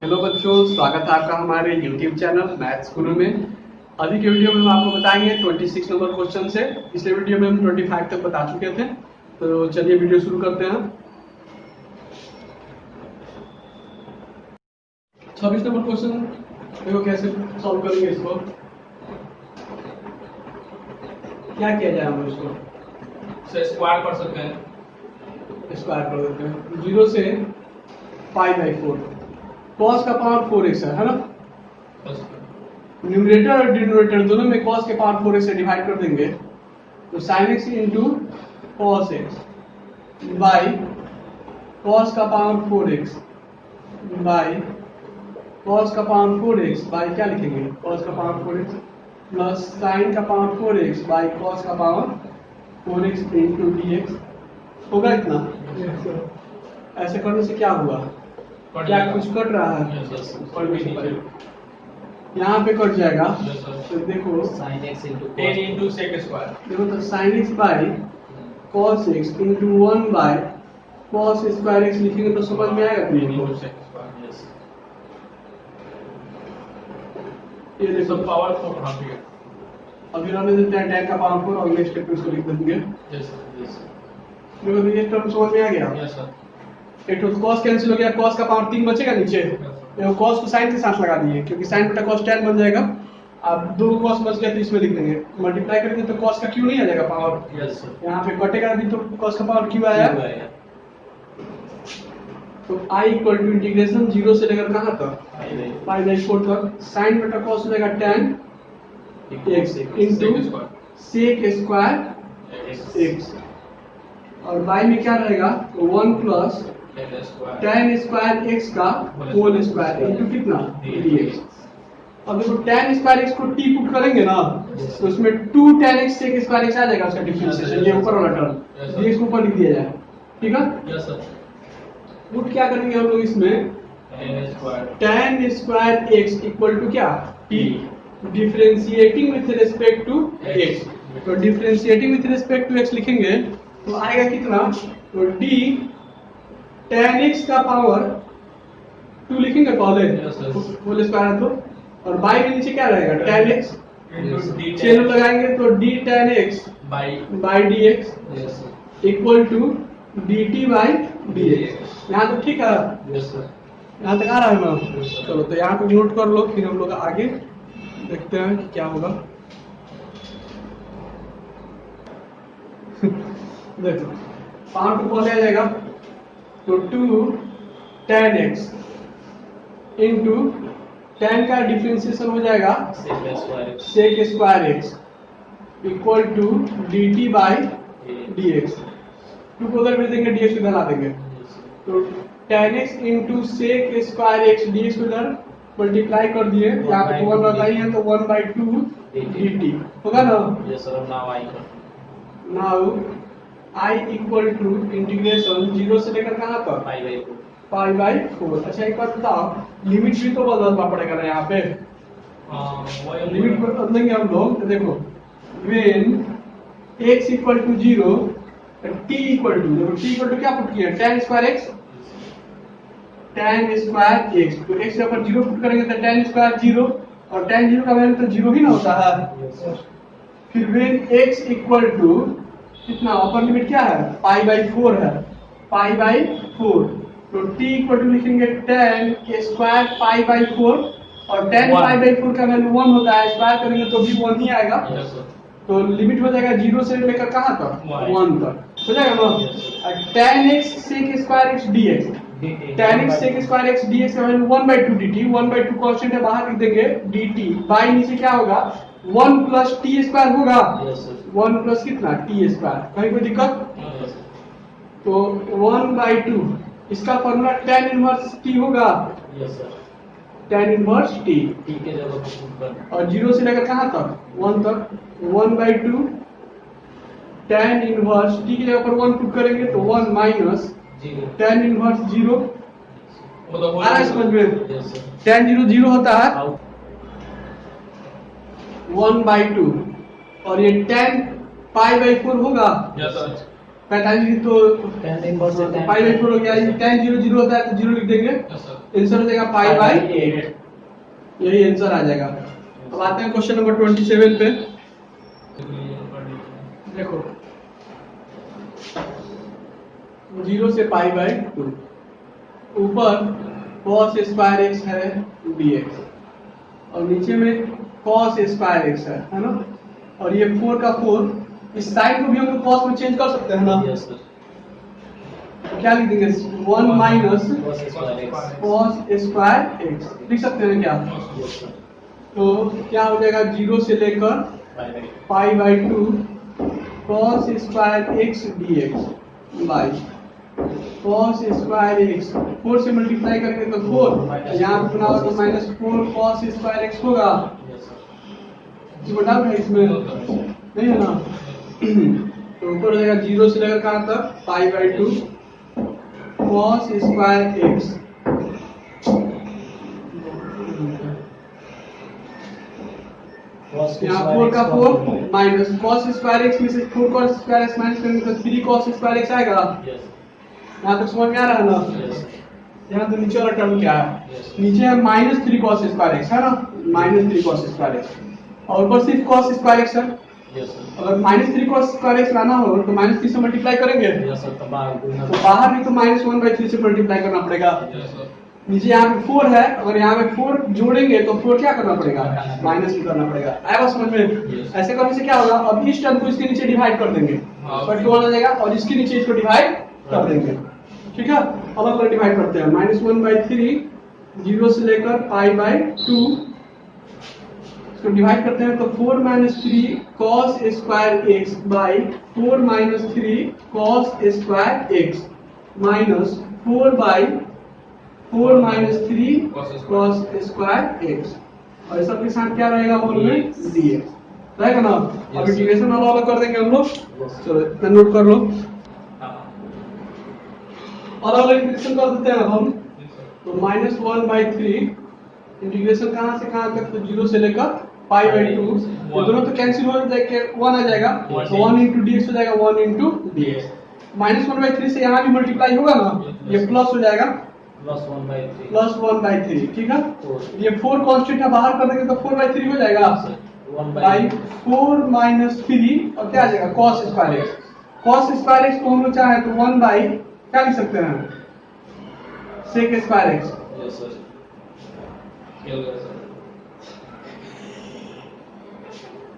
Hello बच्चों, स्वागत है आपका हमारे YouTube चैनल मैथ्स गुरु में। अभी के वीडियो में हम आपको बताएंगे 26 नंबर क्वेश्चन से। पिछले वीडियो में हम 25 तक बता चुके थे। तो चलिए वीडियो शुरू करते हैं। 26 नंबर क्वेश्चन देखो कैसे सॉल्व करेंगे इसको। क्या किया जाए हम इसको स्क्वायर कर सकते हैं। स्क्वायर कर देते हैं 0 से π/4। cos का पावर 4x है ना। न्यूमरेटर और डिनोमिनेटर दोनों में cos के पावर 4x से डिवाइड कर देंगे तो sin x into cos x by cos का पावर 4x बाई cos का पावर 4x बाई क्या लिखेंगे cos का पावर 4x प्लस sin का पावर 4x बाई cos का पावर 4x इंटू dx। होगा इतना? ऐसे करने से क्या हुआ? क्या कुछ कट रहा है? यहाँ पे कट जाएगा। तो देखो sin x into sec square. देखो तो sin x by cos x into 1 by cos square x लिखेंगे तो समझ में आएगा तुमको। ये देखो पावर 4 कहाँ पे है? अभी रहने देते हैं tan का पावर 4 और अगले स्टेप में इसको लिख देंगे। देखो तो ये टर्म समझ में आ गया। Yes sir. एक तो cos कैंसिल हो गया, cos का पावर 3 बचेगा नीचे। देखो cos को sin के साथ लगा दिए क्योंकि sin बटा cos tan बन जाएगा। अब दो cos बच गया तो इसमें लिख देंगे। मल्टीप्लाई करेंगे तो cos का q नहीं आ जाएगा पावर। Yes sir. यहाँ पे कटेगा अभी तो cos का पावर q आया। तो i इक्वल टू इंटीग्रेशन 0 से लेकर कहाँ तक π/4 तक sin बटा cos हो जाएगा tan x into sec square x और y में क्या रहेगा 1 प्लस tan स्क्वायर x का होल स्क्वायर इंटू कितना dx। अब देखो tan स्क्वायर x को t पुट करेंगे ना तो उसमें 2 tan x sec square x आ जाएगा उसका डिफरेंशिएशन। ये ऊपर वाला टर्म dx को ऊपर लिख दिया जाए। ठीक है यस सर। पुट क्या करेंगे हम लोग इसमें tan square x equal to क्या t differentiating with respect to x। तो differentiating with respect to x लिखेंगे तो आएगा कितना तो d tan x का पावर 2 लिखेंगे पहले होल स्क्वायर है तो और बाई के नीचे क्या रहेगा tan x चेन लगाएंगे तो d tan x by dx equal to dt by dx। यहाँ तो ठीक है। यहाँ तक आ रहा है ना। चलो तो यहाँ पे नोट कर लो फिर हम लोग आगे देखते हैं कि क्या होगा। देखो पावर 2 पहले आ जाएगा तो 2 tan x इंटू tan का डिफरेंशिएशन हो जाएगा sec square x equal to dt by dx। 2 को उधर भेज देंगे dx इधर ला देंगे तो tan x into sec square x dx को इधर मल्टीप्लाई कर दिए। यहाँ पे 1 लगाई है तो 1/2 dt होगा ना। Now I equal to integration 0 से लेकर कहाँ तक π/4। अच्छा एक बात बताओ लिमिट भी तो बदलना पड़ेगा ना यहाँ पे। लिमिट बदलेंगे हम लोग तो देखो when x equal to 0 t equal to देखो t इक्वल टू क्या पुट किया tan स्क्वायर x तो x के ऊपर 0 पुट करेंगे तो tan स्क्वायर 0 और tan 0 का वैल्यू तो 0 ही ना होता है। फिर when x इक्वल टू कितना अपर लिमिट क्या है π/4 है π/4 तो t इक्वल टू लिखेंगे tan स्क्वायर π/4 और tan π/4 का वैल्यू 1 होता है। स्क्वायर करेंगे तो भी 1 ही आएगा। तो लिमिट हो जाएगा 0 से लेकर कहाँ तक 1 तक हो जाएगा ना। tan x sec square x dx tan x sec square x dx का वैल्यू 1/2 dt 1/2 कांस्टेंट है बाहर लिख देंगे dt बाई नीचे क्या होगा 1 प्लस टी स्क्वायर होगा 1 प्लस कितना टी स्क्वायर। कहीं कोई दिक्कत? तो 1/2 इसका फॉर्मूला tan इनवर्स टी होगा tan इनवर्स टी और 0 से लेकर कहाँ तक 1 तक 1/2 tan इनवर्स टी की जगह पर 1 पुट करेंगे तो 1 माइनस tan इनवर्स 0 आ रहा है समझ में। tan 0 होता है 1/2 और ये tan π/4 होगा 45 तो tan inverse से tan पाई बाई 4 हो गया। ये tan 0 0 होता है तो 0 लिख देंगे। Yes, sir. आंसर हो जाएगा पाई बाई 8, यही आंसर आ जाएगा। अब आते हैं क्वेश्चन नंबर 27 पे। देखो 0 से पाई बाई 2, ऊपर cos स्क्वायर x है dx और नीचे में cos स्क्वायर x है ना, और ये 4 का 4, इस साइड को भी हम लोग cos में चेंज कर सकते हैं ना। Yes, sir. तो क्या लिख देंगे 1 minus Cos square x. cos square x लिख सकते हैं क्या। Yes, sir. तो क्या हो जाएगा 0 से लेकर Pi by pi by 2 cos square x dx by cos square x, 4 से मल्टीप्लाई करेंगे तो 4, यहाँ पे बनाओ तो माइनस 4 cos स्क्वायर x होगा। yes, sir. इसको डाल है इसमें नहीं है ना। तो ऊपर हो जाएगा 0 से लेकर कहाँ तक pi by 2 cos square x Cos यहाँ square 4 x का का 4 माइनस cos स्क्वायर x में से 4 cos स्क्वायर x माइनस करेंगे तो 3 cos स्क्वायर x आएगा। Yes. यहाँ तक समझ में आ रहा है ना। Yes. यहाँ तो नीचे वाला टर्म क्या है, Yes. नीचे है माइनस 3 cos स्क्वायर x है ना, माइनस 3 cos स्क्वायर x और ऊपर सिर्फ cos स्क्वायर x है। Yes, sir. अगर माइनस 3 cos स्क्वायर x लाना हो तो माइनस 3 से मल्टीप्लाई करेंगे, Yes, sir. तो बाहर गुना तो बाहर भी तो माइनस 1/3 से मल्टीप्लाई करना पड़ेगा। Yes, sir. नीचे यहाँ पे 4 है, अगर यहाँ पे 4 जोड़ेंगे तो 4 क्या करना पड़ेगा, माइनस ही करना पड़ेगा। आएगा समझ में। Yes. ऐसे करने से क्या होगा, अब इस टर्म को इसके नीचे डिवाइड कर देंगे, हाँ। पर 2 आ जाएगा और इसके नीचे इसको डिवाइड कर देंगे। ठीक है, अब अपन डिवाइड करते हैं। -1/3 0 से लेकर पाई बाई 2, इसको डिवाइड करते हैं तो 4 - 3 cos square x by 4 - 3 cos square x minus 4 by 4 - 3 cos square x, और इस सब के साथ क्या रहेगा होल में dx रहेगा ना। अब इंटीग्रेशन वाला अलग कर देंगे हम लोग। चलो इतना नोट कर लो, अलग अलग इंटीग्रेशन कर देते हैं हम। तो -1/3 इंटीग्रेशन कहां से कहां तक, तो 0 से लेकर पाई बाई 2, ये दोनों तो कैंसिल हो जाएंगे, 1 आ जाएगा तो 1 * dx हो जाएगा 1 * dx। -1/3 से यहाँ भी मल्टीप्लाई होगा ना, ये प्लस हो जाएगा plus 1/3. +1/3। ठीक है, 4. ये 4 कांस्टेंट है, बाहर कर देंगे तो 4/3 हो जाएगा 1 बाई by 4 - 3 और क्या आ जाएगा cos square x। cos square x को हम लोग चाहे तो 1 बाई क्या लिख सकते हैं sec square x। yes, sir. Yes, sir.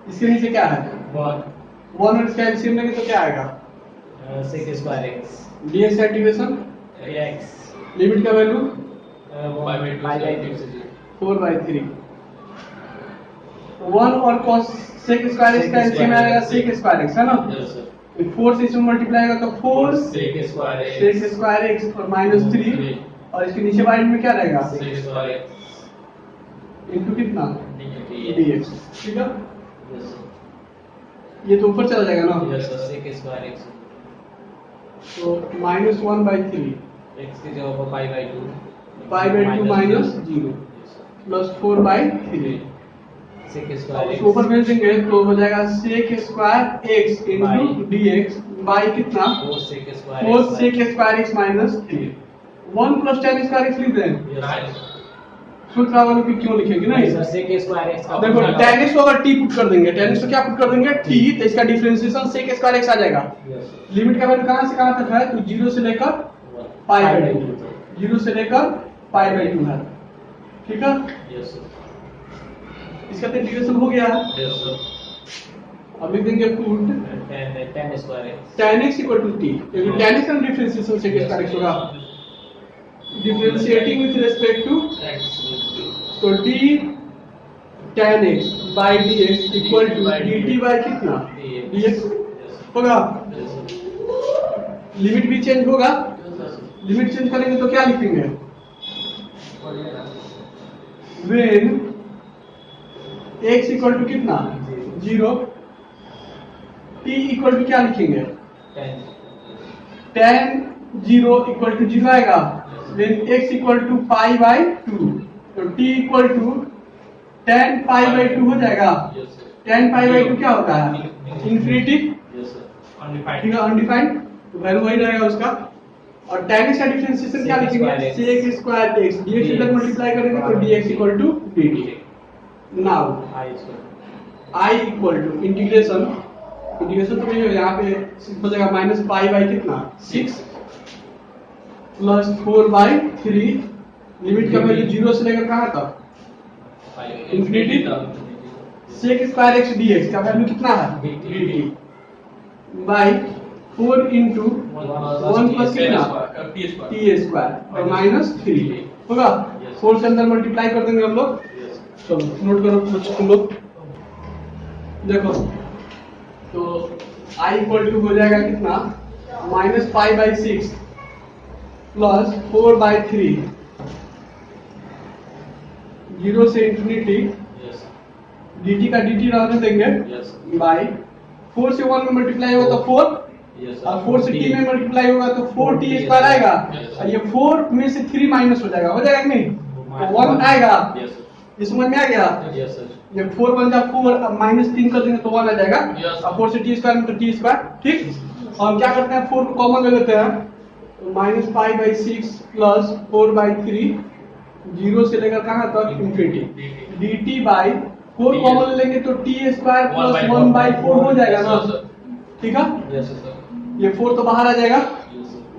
इसके नीचे क्या है 1 1 और इसका एलसीएम लेंगे तो क्या आएगा sec square x dx integration, x limit का वैल्यू 1 by 2 से 4/3। 1 और cos sec स्क्वायर x का एलसीएम आएगा sec स्क्वायर x है ना। yes, sir. 4 से इसमें मल्टीप्लाई होगा तो 4 sec square x sec square x और -3 और इसके नीचे वाइड में क्या रहेगा sec square x इनटू कितना dx. dx। ठीक है, yes, sir. ये तो ऊपर चला जाएगा ना, yes, sir. sec square x तो -1/3 x की जगह पर pi by 2 pi by 2 minus 0 yes, sir. Plus 4/3। sec अब square उसको ऊपर x भेज देंगे तो हो जाएगा sec square x into dx by कितना 4 sec square 4 x sec square x minus 3। 1 + tan square x लिख दें, yes, Nice. sir. सोच रहा होगा कि क्यों लिखेंगे नहीं नहीं। सर sec square x का देखो tan x को अगर t पुट कर देंगे, tan x को क्या पुट कर देंगे t, T। तो इसका डिफरेंशिएशन sec स्क्वायर x आ जाएगा। yes, sir. लिमिट का वैल्यू कहां से कहां तक है, तो 0 से लेकर पाई बाई 2, 0 से लेकर पाई बाई 2 है। ठीक है, yes, sir. इसका तो इंटीग्रेशन हो गया है। yes, sir. अब लिख देंगे put tan square x tan x = t, क्योंकि tan x का डिफरेंशिएशन sec स्क्वायर x होगा। डिफरेंशिएटिंग विद रिस्पेक्ट टू, तो d tan x by dx equal to dt by कितना dx yes, sir. होगा। yes, sir. Limit भी change होगा, limit change करेंगे तो क्या लिखेंगे when x इक्वल टू कितना 0, t इक्वल टू क्या लिखेंगे tan 0 इक्वल टू 0 आएगा। when x equal to pi by 2, तो t equal to tan pi by 2 हो जाएगा। yes, sir. tan pi by 2 क्या होता है इन्फिनिटी, yes, sir. ठीक Undefined. है, अनडिफाइंड। तो वैल्यू वही रहेगा उसका। और tan x का डिफरेंशिएशन क्या लिखेंगे, sec स्क्वायर x dx से जब मल्टीप्लाई करेंगे तो dx equal to dt। Now I equal to integration तो नहीं हो, यहाँ पे हो जाएगा माइनस पाई बाई कितना 6 प्लस 4/3 लिमिट का वैल्यू 0 से लेकर कहाँ तक infinity. Sec square x dx का वैल्यू कितना है dt बाई 4 इंटू 1 प्लस कितना t स्क्वायर और माइनस 3 होगा। 4 से अंदर मल्टीप्लाई कर देंगे हम लोग। चलो नोट करो कुछ तुम लोग देखो, तो I इक्वल टू हो जाएगा कितना माइनस पाई बाई 6 प्लस 4/3 0 से इंफिनिटी dt का dt रहने देंगे बाई 4 से 1 में मल्टीप्लाई होगा तो 4 और 4 से t में मल्टीप्लाई होगा तो 4t स्क्वायर आएगा और ये 4 में से 3 माइनस हो जाएगा कि नहीं, तो 1 आएगा। ये समझ में आ गया। ये 4 बन जा 4 अब माइनस 3 कर देंगे तो 1 आ जाएगा और 4 से t स्क्वायर में तो t स्क्वायर। ठीक, और हम क्या करते हैं 4 को कॉमन ले लेते हैं तो माइनस पाई बाई 6 प्लस 4/3 0 से लेकर कहाँ तक इंफिनिटी dt बाई 4 कॉमन ले लेंगे तो t स्क्वायर प्लस 1/4 हो जाएगा ना। ठीक है, ये 4 तो बाहर आ जाएगा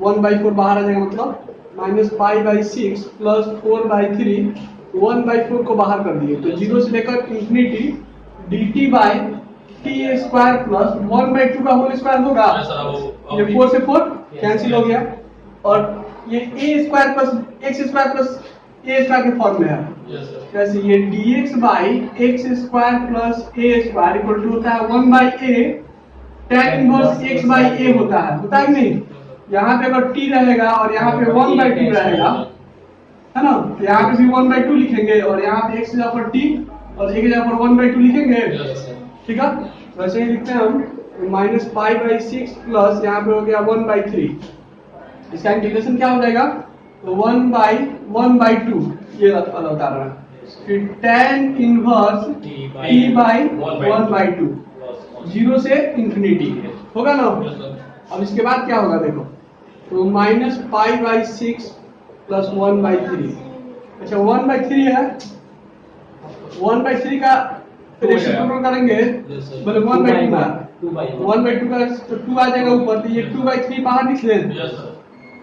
1/4 बाहर आ जाएगा, मतलब माइनस पाई बाई 6 प्लस 4/3 1/4 को बाहर कर दिए तो 0 से लेकर infinity dt by t square plus 1/2 का होल स्क्वायर होगा। ये 4 से 4 कैंसिल हो गया और ये a square plus x square plus a square के फॉर्म में है। जैसे ये dx by x square plus a square equal to होता है 1/a tan inverse x by a होता है कि नहीं। यहाँ पे अगर t रहेगा और यहाँ पे 1/2 रहेगा है ना, तो यहाँ पे भी 1/2 लिखेंगे और यहाँ पे x की जगह पर t और a की जगह पर 1/2 लिखेंगे। ठीक है, वैसे ही लिखते हैं हम माइनस पाई बाई 6 प्लस यहाँ पे हो गया 1/3। इसका इंटीग्रेशन क्या हो जाएगा तो 1/2 ये वाला बता रहा है। फिर tan इनवर्स t बाई 1/2 0 से इंफिनिटी होगा ना। अब इसके बाद क्या होगा देखो, तो माइनस पाई बाई 6 प्लस 1/3। अच्छा 1/3 है, 1/3 का रेसिप्रोकल करेंगे मतलब 1/2 का 1/2 का तो 2 आ जाएगा ऊपर, तो ये 2/3 बाहर निकले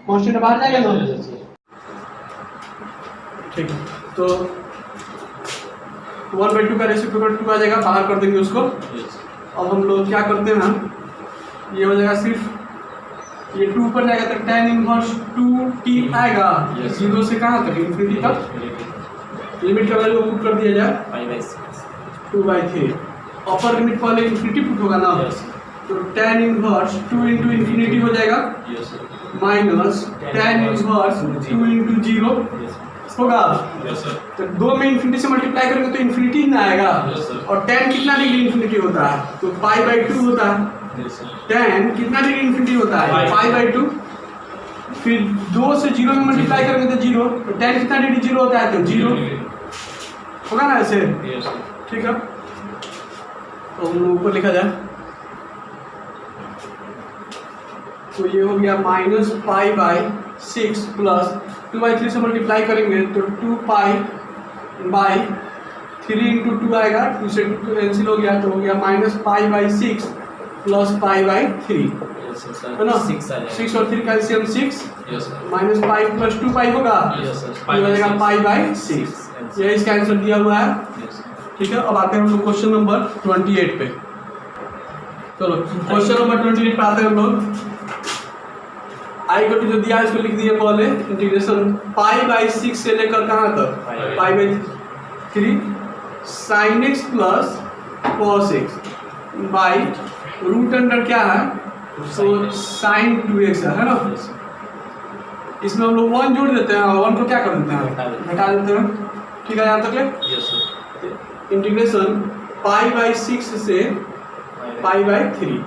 कांस्टेंट बाहर जाएगा ना। ठीक है, तो 1/2 का रेसिप्रोकल 2 आ जाएगा, बाहर कर देंगे उसको। अब हम लोग क्या करते हैं, ये हो जाएगा सिर्फ ये 2 ऊपर जाएगा तक tan इनवर्स 2t आएगा 0 से कहाँ तक इंफिनिटी तक। लिमिट का वैल्यू पुट कर दिया जाए 2/3। अपर लिमिट पहले इंफिनिटी पुट होगा ना, तो tan इनवर्स 2 इंटू इंफिनिटी हो जाएगा माइनस tan इनवर्स 2 इंटू 0 होगा। तो 2 में इंफिनिटी से मल्टीप्लाई करेंगे तो इंफिनिटी ना आएगा और tan कितना डिग्री इंफिनिटी होता है तो π/2 होता है। tan कितना डिग्री इंफिनिटी होता है π/2। फिर 2 से 0 में मल्टीप्लाई करेंगे तो 0, तो tan कितना डिग्री 0 होता है तो 0 होगा ना ऐसे। ठीक है, तो हम लोग ऊपर लिखा जाए तो ये हो गया माइनस पाई बाई 6 प्लस 2/3 से मल्टीप्लाई करेंगे तो 2π/3 इंटू 2 आएगा, 2 से 2 कैंसिल हो गया तो हो गया माइनस π/6 प्लस π/3 है ना। 6 और 3 कैल्शियम 6 माइनस पाई प्लस 2π होगा, ये हो जाएगा π/6। ये इसका आंसर दिया हुआ है। ठीक है, अब आते हैं हम लोग क्वेश्चन नंबर 28 पे। चलो क्वेश्चन नंबर 28 पे आते हैं हम लोग। आई को जो दिया है इसको लिख दिए पहले, इंटीग्रेशन π/6 से लेकर कहाँ तक π/3 sin x plus cos x by root under क्या है तो sin 2x है ना। इसमें हम लोग 1 जोड़ देते हैं और 1 को क्या कर देते हैं घटा देते हैं। ठीक है, यहाँ तक ले इंटीग्रेशन π/6 से π/3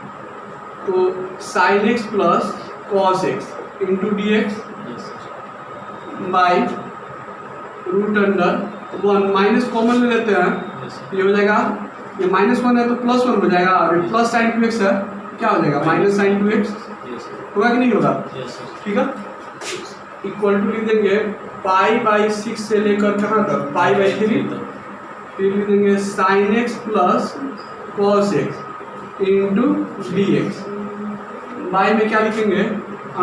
तो sin x plus cos x into dx by root under 1 minus common ले लेते हैं, ये हो जाएगा ये -1 है तो +1 हो जाएगा और प्लस sin 2x है क्या हो जाएगा -sin 2x होगा कि नहीं होगा? Yes, sir. ठीक है, इक्वल टू लिख देंगे पाई बाई 6 से लेकर कहाँ तक? पाई बाई 3, फिर लिख देंगे sign x plus cos x into d x, by में क्या लिखेंगे?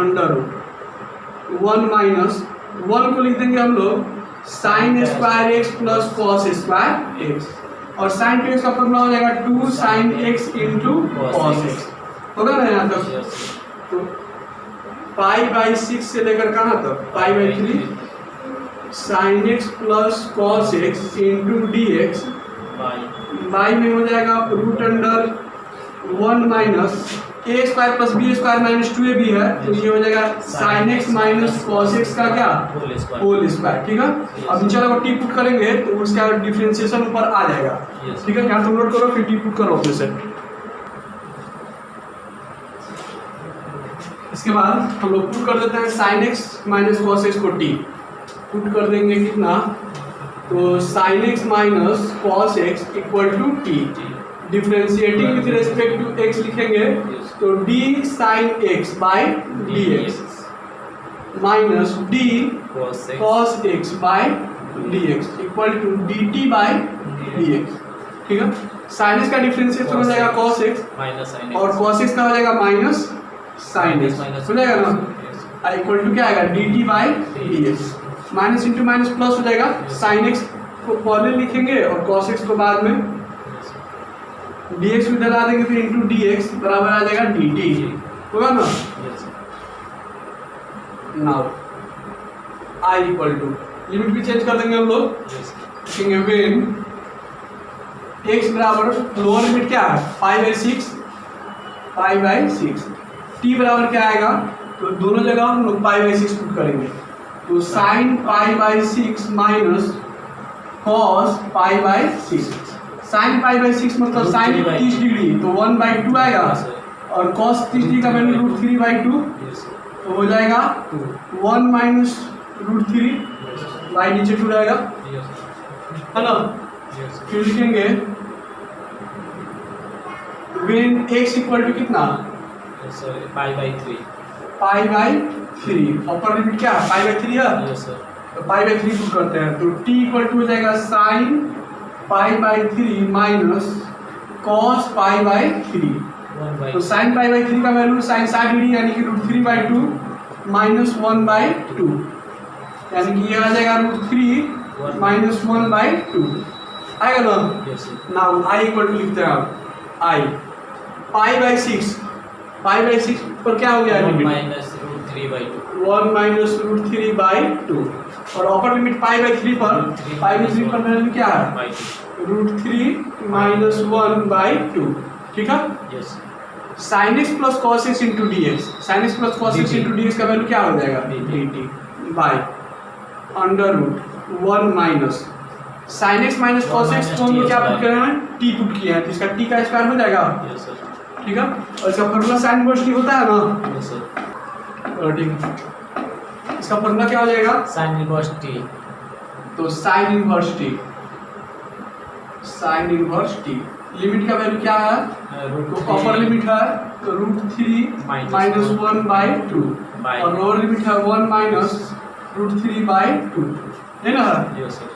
अंडर रूट 1 माइनस 1 को लिख देंगे हम लोग sine square x plus cos square x, और साइन 2x का फॉर्मूला हो जाएगा 2 sine x into cos x, होगा ना यहाँ तक? Yes, sir. तो पाई बाई 6 से लेकर कहाँ तक? Pi by 3 sine x plus cos x into d x, By by में हो जाएगा root under 1 minus a square plus b square minus 2ab है, तो ये हो जाएगा sine x minus cos x का क्या? whole square. Whole square. ठीक है, अब नीचे वाला को टी पुट करेंगे तो उसका डिफरेंशिएशन ऊपर आ जाएगा। Yes. ठीक है, यहाँ तुम नोट करो फिर टी पुट करो अपने से। इसके बाद हम लोग पुट कर देते हैं sine x minus cos x को टी, पुट कर देंगे कितना? तो sine x minus cos x equal to t, differentiating with respect to x लिखेंगे तो d sine x by d x minus d cos x cos x by d x equal to d t by d x. ठीक है, sine x का differentiation हो जाएगा cos x minus sin x और cos x का हो जाएगा minus sine x, हो जाएगा ना? Yes. इक्वल टू क्या आएगा? D t by D x, minus into minus plus हो जाएगा, साइन एक्स को पहले लिखेंगे और कॉस एक्स को बाद में, डी एक्स भी डला देंगे फिर इंटू डी एक्स बराबर आ जाएगा डी टी, होगा ना? Yes. Now I equal to limit भी चेंज कर देंगे हम लोग, Yes. लिखेंगे व्हेन एक्स बराबर लोअर लिमिट क्या है? Pi by 6, pi by 6, t बराबर क्या आएगा? तो दोनों जगह हम लोग पाई बाई 6 पुट करेंगे, तो sine pi by 6 minus cos pi by 6, sine pi by 6 मतलब साइन 30 डिग्री तो 1/2 आएगा, और कॉस 30 डिग्री का वैल्यू रूट 3/2 Yes. तो हो जाएगा 1 माइनस रूट 3 बाई नीचे 2 रहेगा, Yes. है ना? Yes. फिर लिखेंगे व्हेन x इक्वल टू कितना? Sorry, pi by 3. Pi by 3, upper limit क्या है? पाई बाई 3 है, Yes, sir. तो पाई बाई 3 पुट करते हैं तो t इक्वल टू हो जाएगा sine pi by 3 minus cos pi by 3, 1 by तो साइन पाई बाई 3 का वैल्यू साइन 60 डिग्री यानी कि रूट 3/2 माइनस 1/2, यानी कि ये आ जाएगा रूट 3 माइनस 1/2 आएगा ना? Yes, sir. Now I equal to लिखते हैं आप आई पाई बाई 6, पाई बाई 6 पर क्या हो गया 1 limit? minus root 3 by 2. 1 minus root 3/2, और अपर लिमिट पाई बाई 3 पर, पाई बाई 3 पर वैल्यू क्या है? By 2. Root 3 minus 1/2। ठीक है, Yes. Sine x plus cos x into d x, sine x plus cos x dt into d x का value क्या हो जाएगा? D t by under root 1 minus sine x minus cos x को हम लोग क्या पुट कर रहे हैं? टी पुट किया है, तो इसका टी का स्क्वायर हो जाएगा। Yes, sir. ठीक है, और इसका फॉर्मूला साइन इनवर्स टी होता है ना? Yes, sir. और ठीक है, इसका फॉर्मूला क्या हो जाएगा? Sin inverse t. तो sine inverse T, sine inverse T limit का वैल्यू क्या है? Root तो अपर लिमिट है रूट 3 माइनस 1/2 और लोअर लिमिट है 1 माइनस रूट 3/2, है ना? Yes, sir.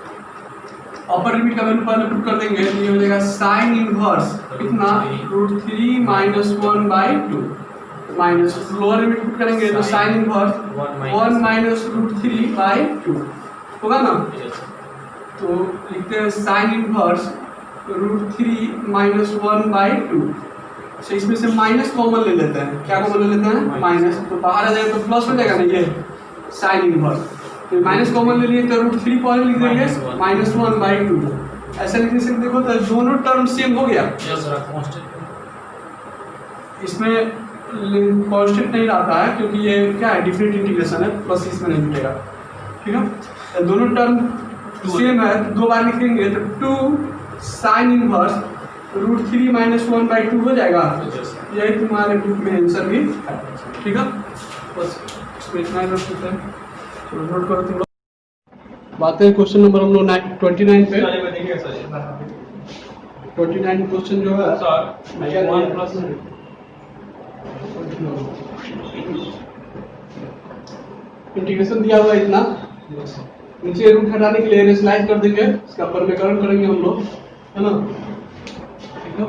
अपर लिमिट का वैल्यू पहले पुट कर देंगे तो ये हो जाएगा साइन इनवर्स कितना? Root 3 minus 1/2 minus lower limit put करेंगे तो साइन इनवर्स 1 माइनस रूट 3/2 होगा ना? Yes, sir. तो लिखते हैं साइन इनवर्स रूट 3 माइनस 1/2, तो इसमें से माइनस कॉमन ले लेते हैं, क्या कॉमन ले लेते हैं? माइनस, तो बाहर आ जाएगा तो प्लस हो जाएगा ना, ये साइन इनवर्स, तो माइनस कॉमन ले लिए तो रूट 3 पहले लिख देंगे माइनस 1/2, ऐसा लिखने से देखो तो दोनों टर्म सेम हो गया, Yes, sir. Constant. इसमें कांस्टेंट नहीं रहता है क्योंकि ये क्या है? डिफरेंट इंटीग्रेशन है, प्लस इसमें नहीं जुटेगा। ठीक है, तो दोनों टर्म सेम है, दो बार लिखेंगे तो 2 साइन इनवर्स रूट 3 माइनस 1/2 हो जाएगा। Yes, sir. यही तुम्हारे बुक में आंसर भी है। ठीक है, बस इसमें इतना ही रख देते हैं, चलो नोट करो तुम लोग। बात है क्वेश्चन नंबर हम लोग 29 पे। 29 क्वेश्चन जो है सर 1 plus इंटीग्रेशन दिया हुआ है इतना, Yes, sir. नीचे रूट हटाने के लिए रेशनलाइज कर देंगे, इसका परमेकरण करेंगे हम लोग, है ना। ठीक है,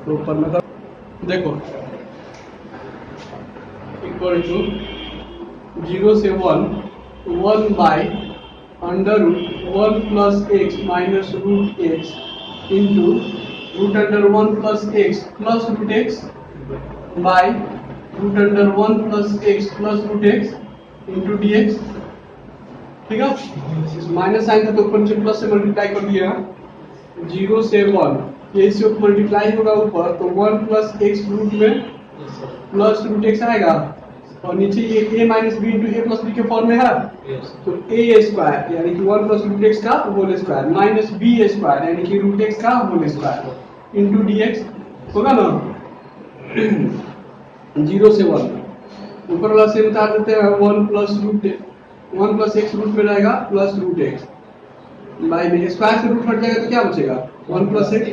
तो परमेकरण देखो इक्वल टू 0 से 1 by under root 1 plus x minus root x into root under 1 plus x by root under 1 plus x into d x. ठीक है, माइनस साइन था तो ऊपर से प्लस से मल्टीप्लाई कर दिया, 0 से 1 ये इससे मल्टीप्लाई होगा ऊपर, तो 1 प्लस एक्स रूट में Yes, sir. Plus root x आएगा, और नीचे ये a minus b into a plus b के फॉर्म में है, Yes. तो a स्क्वायर यानी कि 1 प्लस रूट एक्स का whole square minus b square यानी कि रूट एक्स का whole square into d x होगा ना। 0 से 1 ऊपर वाला से उतार देते हैं, 1 प्लस एक्स रूट में रहेगा प्लस रूट एक्स बाई में स्क्वायर से रूट हट जाएगा तो क्या बचेगा, 1 प्लस एक्स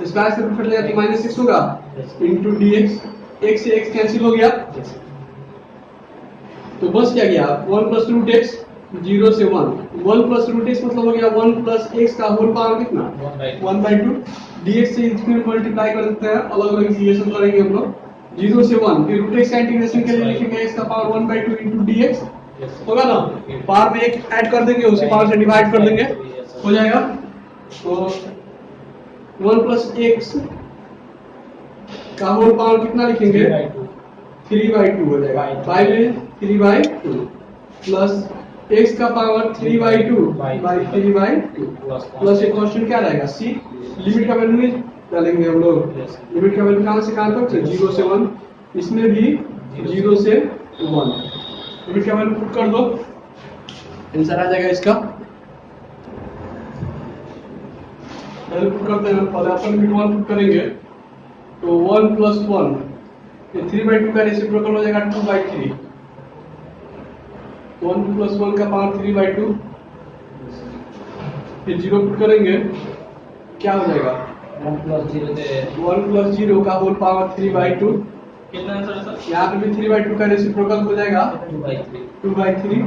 स्क्वायर से रूट हट जाएगा तो माइनस एक्स होगा इंटू डी एक्स, एक्स से एक्स कैंसिल हो गया, Yes. तो बस क्या गया 1 प्लस रूट एक्स 0 से 1 प्लस रूट एक्स मतलब हो गया 1 प्लस एक्स का होल पावर कितना 1 by 2. 1/2 dx से इसमें मल्टीप्लाई कर देते हैं, अलग अलग इंटीग्रेशन करेंगे हम लोग 0 से 1, फिर रूट एक्स का इंटीग्रेशन के लिए लिखेंगे x का power 1/2 into dx Yes, sir. होगा ना, पावर में एक ऐड कर देंगे, उसी पावर से डिवाइड कर देंगे, Yes, sir. हो जाएगा। तो 1 प्लस एक्स का होल पावर कितना लिखेंगे 3 by 2. 3/2 हो जाएगा, बाई में 3/2 प्लस एक्स का पावर 3/2 बाई 3/2 प्लस एक क्वेश्चन क्या रहेगा सी, लिमिट का वैल्यू डालेंगे हम लोग, Yes. लिमिट का वैल्यू कहाँ से कहाँ तक 0 से 1, इसमें भी 0 से 1, लिमिट का वैल्यू पुट कर दो, आंसर आ जाएगा इसका। वैल्यू पुट करते हैं, पहले अपन लिमिट 1 पुट करेंगे, तो 1 प्लस 1 ये 3/2 का रेसिप्रोकल हो जाएगा 2/3, 1 प्लस 1 का पावर 3/2, फिर 0 पुट करेंगे क्या हो जाएगा 1 plus 0 दे 1 प्लस 0 का होल पावर 3/2, कितना आंसर है सर? यहाँ पे भी 3/2 का रेसिप्रोकल हो जाएगा 2 by 3. 2/3,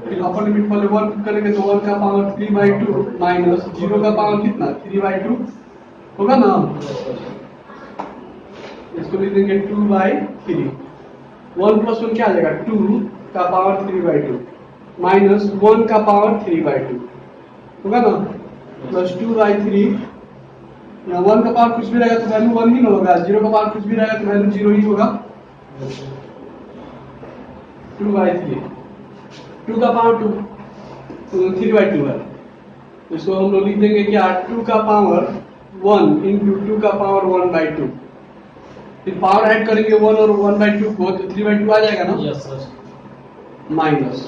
फिर अपर लिमिट पहले 1 पुट करेंगे तो 1 का पावर 3/2 माइनस 0 का पावर कितना 3/2 होगा ना, इसको लिख देंगे 2/3, 1 प्लस 1 क्या आ जाएगा 2 का पावर 3/2 माइनस 1 का पावर 3/2 होगा ना, प्लस 2/3, यहाँ 1 का पावर कुछ भी रहेगा तो वैल्यू 1 ही ना होगा, 0 का पावर कुछ भी रहेगा तो वैल्यू 0 ही होगा, 2/3, 2 का पावर 3/2 है, इसको हम लोग लिख देंगे क्या 2 का पावर 1 इंटू 2 का पावर 1/2, फिर पावर ऐड करेंगे 1 और 1/2 को तो 3/2 आ जाएगा ना, Yes, sir. माइनस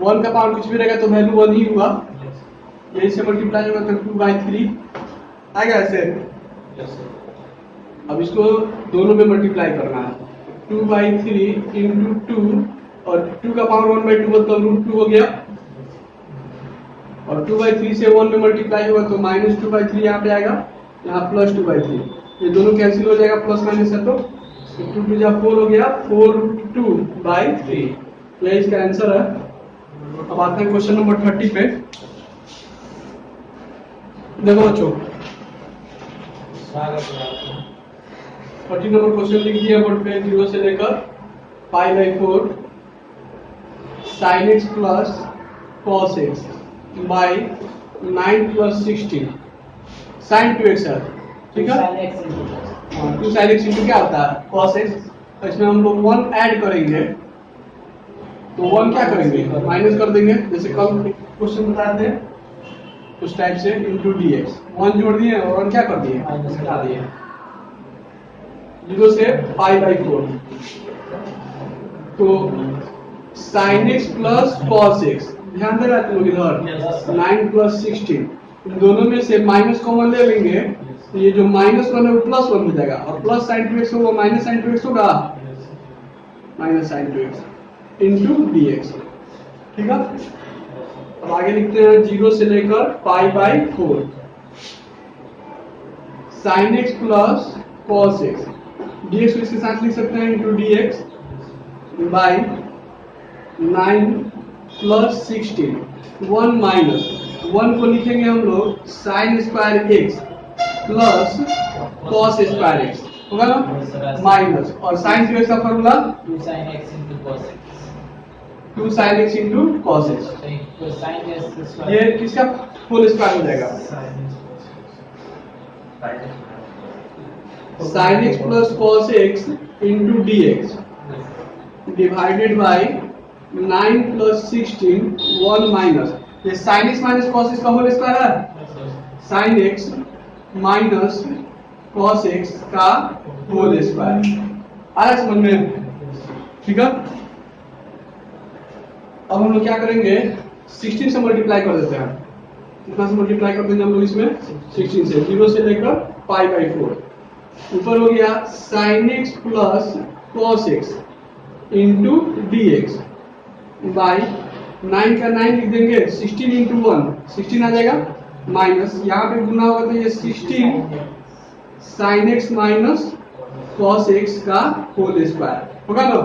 1 का पावर कुछ भी रहेगा तो वैल्यू 1 ही हुआ, Yes. यही से मल्टीप्लाई होगा तो 2/3 आएगा ऐसे। Yes, sir. अब इसको दोनों में मल्टीप्लाई करना है, 2/3 इंटू 2 और 2 का पावर 1/2 मतलब √2 हो गया, और 2/3 से 1 में मल्टीप्लाई होगा तो माइनस 2/3 यहाँ पे आएगा, यहाँ प्लस 2/3, ये दोनों कैंसिल हो जाएगा, प्लस माइनस है तो 2 2 जा 4 हो गया, 4√2/3, यही इसका आंसर है। अब आते हैं क्वेश्चन नंबर 30 पे, देखो बच्चों स्वागत है आपका। 30 नंबर क्वेश्चन लिख दिया बोर्ड पे, 0 से लेकर π/4 sin x plus cos x by 9 plus 16 sin 2x है, ठीक है, 2 sin x इंटू क्या होता है cos x, इसमें हम लोग 1 ऐड करेंगे तो 1 क्या करेंगे माइनस कर देंगे, जैसे कल क्वेश्चन बताते हैं उस टाइप से, इंटू dx 1 जोड़ दिए और 1 क्या कर दिए माइनस हटा दिए, 0 से π/4, तो sin x plus cos x, ध्यान दे रहा है तुम लोग इधर 9 प्लस 16, इन दोनों में से माइनस कॉमन ले लेंगे तो ये जो -1 है वो +1 हो जाएगा, और प्लस sin 2x होगा माइनस sin 2x होगा, minus sin 2x into dx, ठीक है। अब आगे लिखते हैं 0 से लेकर π/4 sin x plus cos x dx को इसके साथ लिख सकते हैं into dx by 9 plus 16 1 minus 1 को लिखेंगे हम लोग sine square x plus cos square x होगा ना माइनस और साइन स्क्वायर का formula 2 sin x into cos x 2 sin x into cos x तो sin x स्क्वायर ये किसका होल स्क्वायर हो जाएगा sin x plus cos x into dx divided by 9 plus 16 1 minus ये sin x minus cos x का whole square है sin x minus cos x का whole square आया समझ में ठीक है अब हम लोग क्या करेंगे 16 से मल्टीप्लाई कर देते हैं कितना से मल्टीप्लाई कर देंगे हम लोग इसमें 16 से 0 से लेकर पाई बाई 4 ऊपर हो गया sin x plus cos x into d x by 9 का 9 लिख देंगे 16 इंटू 1 16 आ जाएगा माइनस यहाँ पे गुना होगा तो ये 16 sin x माइनस cos x का होल स्क्वायर होगा ना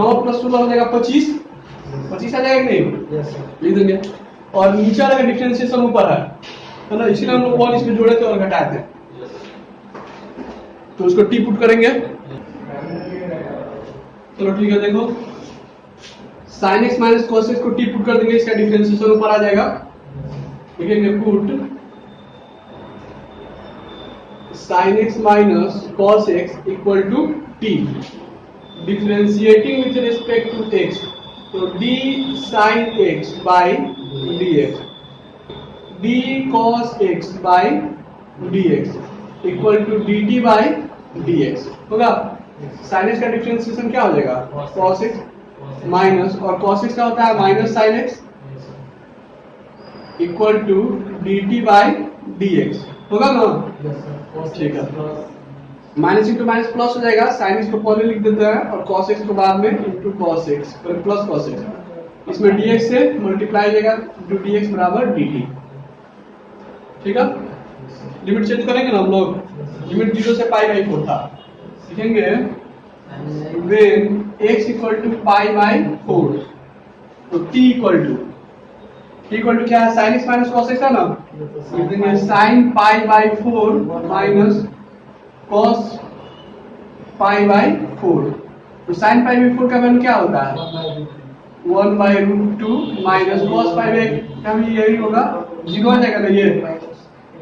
9 प्लस 16 हो जाएगा 25 25 आ जाएगा कि नहीं लिख देंगे और नीचे वाला डिफरेंशिएशन ऊपर है ना इसीलिए हम लोग 1 इसमें जोड़े थे और घटाए थे तो उसको टी पुट करेंगे चलो ठीक है देखो sin x माइनस cos x को टी पुट कर देंगे इसका डिफरेंशिएशन ऊपर आ जाएगा लिखेंगे पुट sin x माइनस cos x equal to t differentiating with respect to x तो d sin x by dx d cos x by dx equal to dt by dx होगा sin x का differentiation क्या हो जाएगा cos x minus और cos x का होता है minus sin x equal to dt by dx होगा ना ठीक है माइनस इंटू माइनस प्लस हो जाएगा sin x को पहले लिख देते हैं और cos x को बाद में into cos x plus cos x इसमें dx से मल्टीप्लाई हो जाएगा जो dx बराबर dt ठीक है लिमिट चेंज करेंगे ना हम लोग लिमिट 0 से पाई बाई 4 था लिखेंगे when x equal to pi by 4 तो t इक्वल टू क्या है sin x माइनस cos x है ना लिखेंगे sin pi by 4 minus cos pi by 4 तो sin पाई बाई 4 का वैल्यू क्या होता है 1 बाई root 2 minus cos pi by का भी यही होगा 0 आ जाएगा ना ये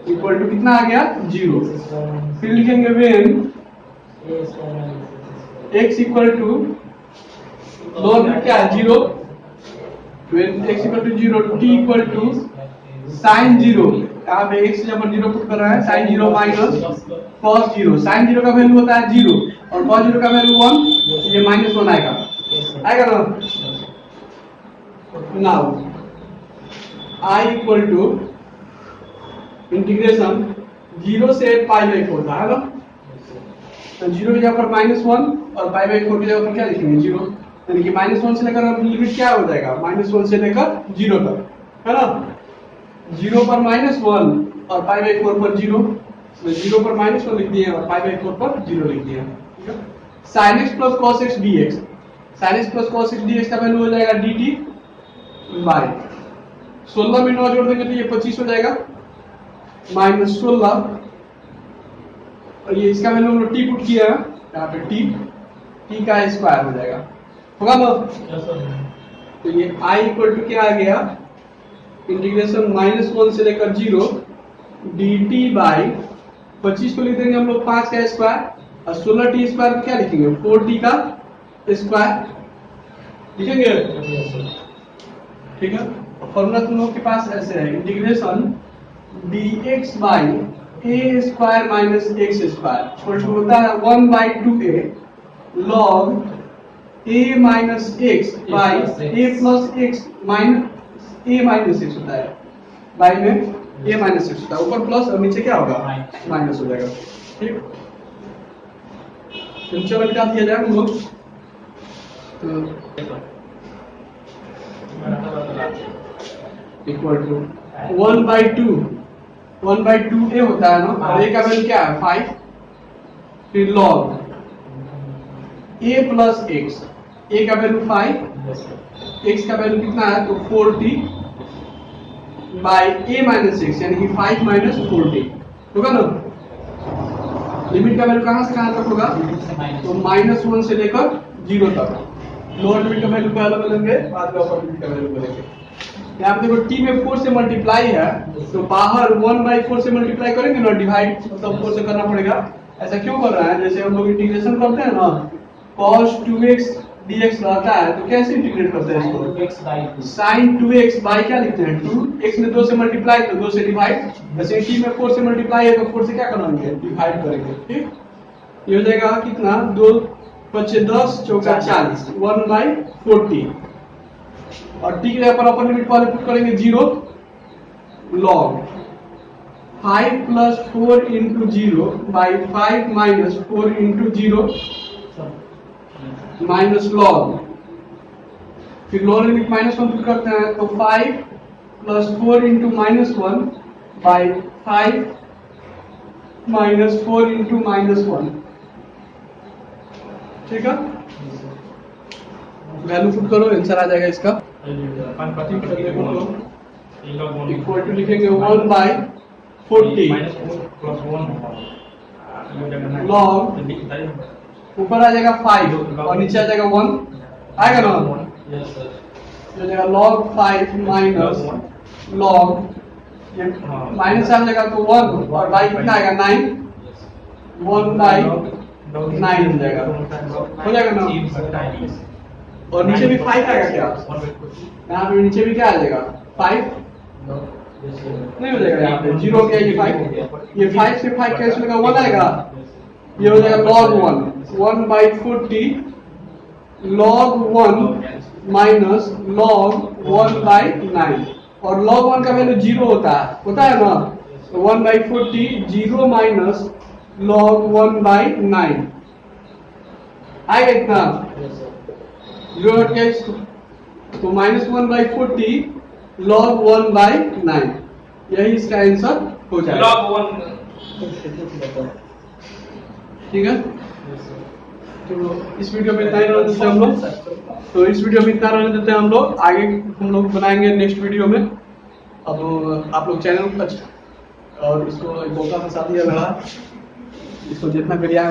इक्वल टू कितना आ गया 0 फिर लिखेंगे when x इक्वल टू दोनों क्या है 0 when x equal to 0 t equal to sin 0 यहाँ पे x जब 0 पुट कर रहा है sin 0 माइनस cos 0 sin 0 का वैल्यू होता है 0 और cos 0 का वैल्यू 1 ये माइनस 1 आएगा ना now I equal to integration 0 से पाई बाई 4 था है ना तो 0 की जगह पर -1 और पाई बाई 4 की जगह पर क्या लिखेंगे 0 यानी कि -1 से लेकर लिमिट क्या हो जाएगा -1 से लेकर 0 तक है ना 0 पर -1 और पाई बाई 4 पर 0 0 पर -1 लिख दिए और पाई बाई 4 पर 0 लिख दिए ठीक है sin x plus cos x dx sin x plus cos x dx का वैल्यू हो जाएगा dt बाय 16 में 9 जोड़ देंगे तो ये 25 हो जाएगा -16 और ये इसका वैल्यू हम लोग टी पुट किया है यहाँ पे टी का स्क्वायर हो जाएगा होगा ना तो ये i इक्वल टू क्या आ गया इंटीग्रेशन -1 से लेकर 0 dt बाई 25 को लिख देंगे हम लोग 5 का स्क्वायर और 16 टी स्क्वायर क्या लिखेंगे 4t का स्क्वायर लिखेंगे ठीक है फॉर्मूला तुम लोग के पास ऐसे है integration dx by a square minus x square होता है 1 by 2a log a minus x by a plus x minus a minus x होता है बाई में a माइनस x होता है ऊपर प्लस और नीचे क्या होगा माइनस हो जाएगा ठीक तो चलो मिटा दिया जाए हम लोग इक्वल टू 1 बाई 2 a होता है ना और a का वैल्यू क्या है 5 फिर log a plus x, a का वैल्यू 5, Yes, sir. x का वैल्यू कितना है तो 40 बाई a माइनस एक्स, यानी कि 5 माइनस 40 होगा ना। लिमिट का वैल्यू कहां से कहां तक होगा, से minus तो -1 से लेकर 0 तक। लोअर लिमिट का वैल्यू पहले बोलेंगे, बाद में अपर लिमिट का वैल्यू बोलेंगे। यहाँ पे देखो t में 4 से मल्टीप्लाई है, तो बाहर 1/4 से मल्टीप्लाई करेंगे ना, डिवाइड मतलब 4 से करना पड़ेगा। ऐसा क्यों कर रहा है, जैसे हम लोग इंटीग्रेशन करते हैं ना, cos 2x dx रहता है, तो कैसे इंटीग्रेट करते हैं इसको, x by 2. sin 2x by क्या लिखते हैं 2, x में 2 से मल्टीप्लाई तो 2 से डिवाइड, वैसे t में 4 से मल्टीप्लाई है तो 4 से क्या करेंगे, डिवाइड करेंगे। ठीक, ये हो जाएगा कितना, 2 5 10 चौका 40, 1/40। और t के जगह पर अपर लिमिट पहले पुट करेंगे 0, log 5 plus 4 into 0 by 5 minus 4 into 0 minus log, फिर लोअर लिमिट -1 पुट करते हैं तो 5 plus 4 into -1 by 5 minus 4 into -1। ठीक है, वैल्यू पुट करो, आंसर आ जाएगा इसका। इक्वल टू लिखेंगे 1/40 लॉग, ऊपर आ जाएगा 5 और नीचे आ जाएगा 1, आएगा ना, Yes, sir. हो जाएगा log 5 माइनस log, ये माइनस आ जाएगा तो 1 और बाई कितना आएगा 9, 1/9 हो जाएगा, हो जाएगा ना। और नीचे भी 5 आएगा क्या, यहाँ पे नीचे भी क्या आ जाएगा 5, Yes, sir. नहीं हो जाएगा, यहाँ पे 0 हो गया, ये 5, ये 5 से 5 कैंसिल होगा 1 आएगा, ये हो जाएगा log 1/40 log 1 माइनस log 1/9, और log 1 का वैल्यू 0 होता है ना, तो 1/40 0 माइनस log 1/9 आएगा इतना, Yes, sir. 0 हट गया इसको, तो -1/40 log 1/9, यही इसका आंसर हो जाएगा। ठीक है, Yes, sir. तो इस वीडियो में इतना ही रहने देते हैं हम लोग, तो इस वीडियो में इतना रहने देते हैं हम लोग, आगे हम लोग बनाएंगे नेक्स्ट वीडियो में। अब आप लोग चैनल पर और इसको एक मौका फंसा दिया मेरा, इसको जितना करिए